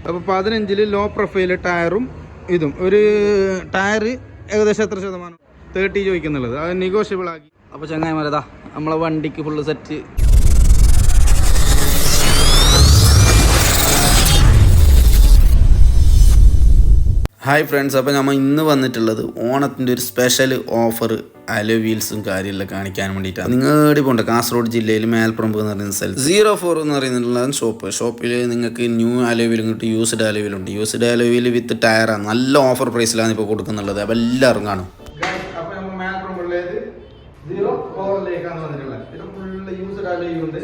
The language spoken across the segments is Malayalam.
അപ്പോൾ 15-ൽ ലോ പ്രൊഫൈൽ ടയറും ഇതും ഒരു ടയർ ഏകദേശം എത്ര ശതമാനം 30 ചോദിക്കുന്നുള്ളത് അത് നെഗോഷ്യബിൾ ആക്കി. അപ്പോൾ ചങ്ങായിമാരതാ നമ്മളെ വണ്ടിക്ക് ഫുള്ള് സെറ്റ്. ഹായ് ഫ്രണ്ട്സ്, അപ്പോൾ നമ്മൾ ഇന്ന് വന്നിട്ടുള്ളത് ഓണത്തിൻ്റെ ഒരു സ്പെഷ്യൽ ഓഫർ അലോ വീൽസും കാര്യമെല്ലാം കാണിക്കാൻ വേണ്ടിയിട്ടാണ്. നിങ്ങളുടെ പോകണ്ട കാസർഗോഡ് ജില്ലയിൽ മേൽപ്പറമ്പ് എന്ന് പറയുന്ന സ്ഥലത്ത് 04 എന്ന് പറയുന്നുള്ള ഷോപ്പിൽ നിങ്ങൾക്ക് ന്യൂ അലോ വീലും കിട്ടും, യൂസ്ഡ് അലോ വീലുണ്ട്. യൂസ്ഡ് അലോ വീൽ വിത്ത് ടയറാണ്, നല്ല ഓഫർ പ്രൈസിലാണ് ഇപ്പോൾ കൊടുക്കുന്നുള്ളത്. അപ്പോൾ എല്ലാവരും കാണും. അപ്പോൾ നമ്മൾ മേൽപ്പറമ്പുള്ളത് 04ലേക്കാണ് വന്നിട്ടുള്ളത്. ഇത് ഫുള്ള് യൂസ്ഡ് അലോയും ഉണ്ട്,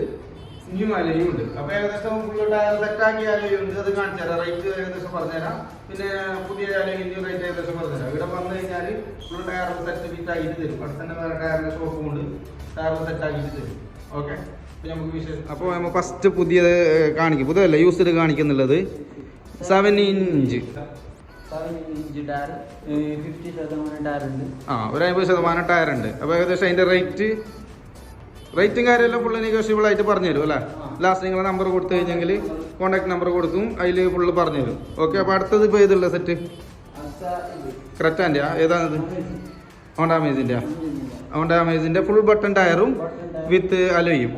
ന്യൂ അലോയും ഉണ്ട്. അപ്പോൾ ഏകദേശം ഫുള്ള് ടയർ സെറ്റാക്കിയ അലോയും ഉണ്ട്. അത് കാണിച്ചു തരാം, റേറ്റ് ഏകദേശം പറഞ്ഞുതരാം. പിന്നെ പുതിയ അലോയും ന്യൂ റേറ്റ് ഏകദേശം പറഞ്ഞുതരാം. ഇവിടെ വന്നു കഴിഞ്ഞാൽ ഫുള്ള് ടയർ സെറ്റ് ഫിറ്റ് ആക്കിയിട്ട് തരും. അവിടെ തന്നെ വേറെ ടയറിൻ്റെ ഷോപ്പും ഉണ്ട്, ടയർ സെറ്റ് ആക്കിയിട്ട് തരും. ഓക്കെ, നമുക്ക് വിഷയം. അപ്പോൾ നമ്മൾ ഫസ്റ്റ് പുതിയത് കാണിക്കും, പുതിയതല്ല യൂസ്ഡ് കാണിക്കുന്നുള്ളത് 7 ഇഞ്ച് ടയർ, 50% ടയർ ഉണ്ട്. ഒരു 50% ടയർ ഉണ്ട്. അപ്പോൾ ഏകദേശം അതിൻ്റെ റേറ്റും കാര്യമെല്ലാം ഫുള്ള് നെഗോഷ്യബിൾ ആയിട്ട് പറഞ്ഞു തരും അല്ലേ. ലാസ്റ്റ് നിങ്ങളെ നമ്പർ കൊടുത്തു കഴിഞ്ഞെങ്കിൽ കോൺടാക്ട് നമ്പർ കൊടുക്കും, അതിൽ ഫുള്ള് പറഞ്ഞു തരും. ഓക്കെ, അപ്പോൾ അടുത്തത് ഇപ്പോൾ ഏതുള്ള സെറ്റ് ക്രെറ്റാൻ്റെ ഏതാണിത്? ഹോണ്ട അമേസിൻ്റെ ഫുൾ ബട്ടൺ ടയറും വിത്ത് അലോയും.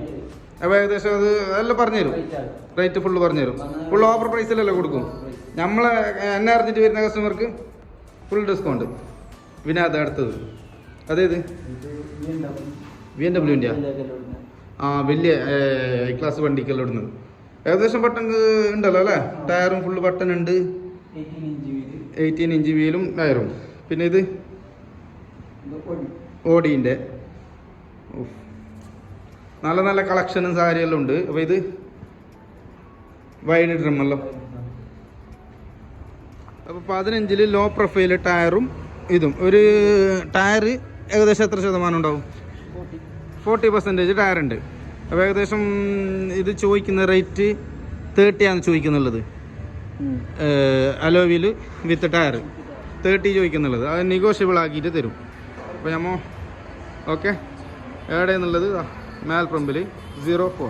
അപ്പോൾ ഏകദേശം അത് എല്ലാം പറഞ്ഞു തരും, റേറ്റ് ഫുള്ള് പറഞ്ഞു തരും. ഫുൾ ഓഫർ പ്രൈസിലല്ലേ കൊടുക്കും. നമ്മളെ എന്നെ അറിഞ്ഞിട്ട് വരുന്ന കസ്റ്റമർക്ക് ഫുൾ ഡിസ്കൗണ്ട്. പിന്നെ അത് അടുത്തത് അതേത്? BMW വലിയ ക്ലാസ് വണ്ടിക്കെല്ലാം ഇടുന്നത്. ഏകദേശം ബട്ടൺ ഉണ്ടല്ലോ അല്ലേ, ടയറും ഫുള്ള് ബട്ടൺ ഉണ്ട്, 18 ഇഞ്ച് വീലും ടയറും. പിന്നെ ഇത് ഓഡിൻ്റെ നല്ല നല്ല കളക്ഷനും സാരിയെല്ലാം ഉണ്ട്. അപ്പോൾ ഇത് വൈഡ് ഡ്രമ്മല്ലോ. അപ്പോൾ 15-ൽ ലോ പ്രൊഫൈൽ ടയറും ഇതും ഒരു ടയർ ഏകദേശം എത്ര ശതമാനം ഉണ്ടാവും? 40% ടയർ ഉണ്ട്. അപ്പോൾ ഏകദേശം ഇത് ചോദിക്കുന്ന റേറ്റ് 30 ആണ് ചോദിക്കുന്നുള്ളത്. അലോവിൽ വിത്ത് ടയർ 30 ചോദിക്കുന്നുള്ളത്, അത് നെഗോഷ്യബിൾ ആക്കിയിട്ട് തരും. അപ്പോൾ നമ്മൾ ഓക്കെ എവിടെയെന്നുള്ളത് മേൽപ്പറമ്പിൽ 04.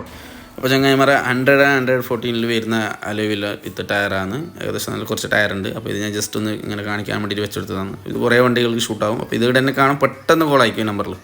അപ്പോൾ ചങ്ങായിമാരെ 100-114 വരുന്ന അലോവിൽ വിത്ത് ടയറാണ്. ഏകദേശം നല്ല കുറച്ച് ടയറുണ്ട്. അപ്പോൾ ഇത് ഞാൻ ജസ്റ്റ് ഒന്ന് ഇങ്ങനെ കാണിക്കാൻ വേണ്ടിയിട്ട് വെച്ചെടുത്തതാണ്. ഇത് കുറേ വണ്ടികൾക്ക് ഷൂട്ടാവും. അപ്പോൾ ഇത് തന്നെ കാണാൻ പെട്ടെന്ന് കോൾ ആയിരിക്കും നമ്പറിൽ.